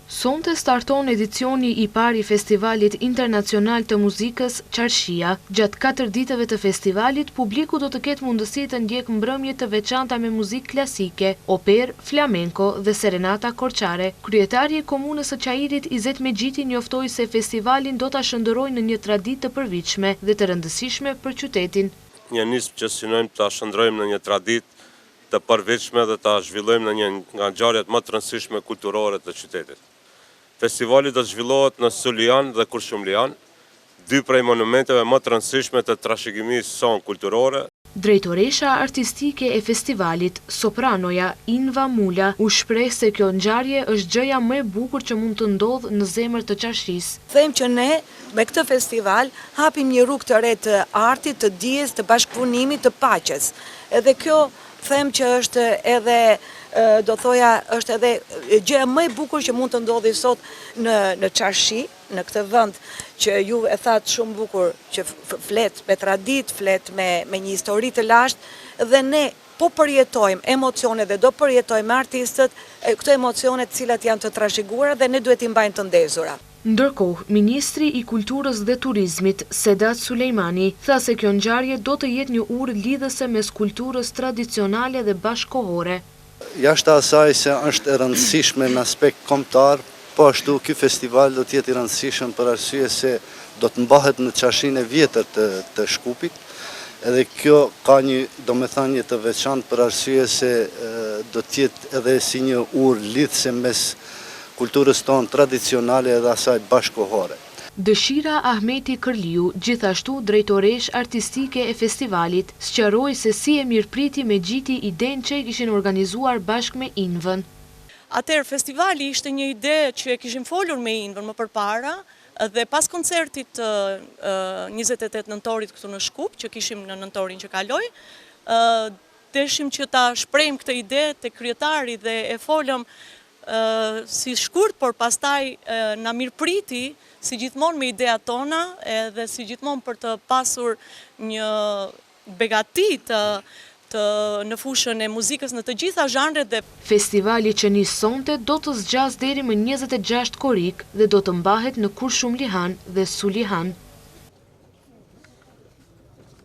Sonte starton edicioni I parë I Festivalit Internacional të Muzikës Qarshia. Gjatë 4 ditëve të festivalit, publiku do të ketë mundësi të ndjek mbrëmje të veçanta me muzikë klasike, operë, flamenko dhe serenata korçare. Kryetari I Komunës së Çajirit Izet Mexhiti njoftoi se festivalin do ta shndërrojë në një traditë të përvitshme dhe të rëndësishme për qytetin. Një nismë që synojmë ta shndërrojmë në një traditë të përvitshme dhe ta zhvillojmë në një nga ngjarjet më të rëndësishme kulturore të qytetit. Festivali do të zhvillohet në Sullian dhe Kurshumlian, 2 prej monumenteve më të rëndësishme të trashëgimisë sonë kulturore. Drejtoresha artistike e festivalit, sopranoja Inva Mula, u shpreh se kjo ngjarje është gjëja më e bukur që mund të ndodhë në zemër të Qarshisë. Them që ne me këtë festival hapim një rrugë të re të artit, të dijes, të bashkëpunimit, të paqes. Edhe kjo them që është edhe do thoja është edhe gjëja më e bukur që mund të ndodhi sot në Qarshi, në këtë vend që ju e thatë shumë bukur, që flet me traditë, flet me një histori të lashtë dhe ne po përjetojmë emocione dhe do përjetojmë artistët këto emocione të cilat janë të trashëguara dhe ne duhet I mbajmë të ndezura. Ndërkohë, Ministri I Kulturës dhe Turizmit, Sedat Sulejmani, tha se kjo ngjarje do të jetë një urë lidhëse mes kulturës tradicionale dhe bashkëkohore. Jashtë asaj se është e rëndësishme në aspekt kombëtar, po ashtu ky festival do të jetë I rëndësishëm për arsye se do të mbahet në çarshinë e vjetër të Shkupit. Edhe kjo ka një domethënie të veçantë për arsye se do të jetë edhe si një urë lidhëse mes kulturës tonë tradicionale edhe asaj bashkëkohore. Dëshira Ahmeti Kërliu, gjithashtu drejtoresh artistike e festivalit, sqaroi se si e mirëpriti Mexhiti idenë që kishin organizuar bashkë me Invën. Atëherë festivali ishte një ide që e kishim folur me Invën më përpara dhe pas koncertit 28 nëntorit këtu në Shkup, që kishim në nëntorin që kaloi, deshim që ta shprehim këtë ide te kryetari dhe e folëm si shkurt, por pastaj na mirëpriti si gjithmonë me ideat tona edhe si gjithmonë për të pasur një begati në fushën e muzikës në të gjitha zhanret dhe festivali që nis sonte do të zgjas deri më 26 korrik dhe do të mbahet në Kurshumlihan dhe Sullihan.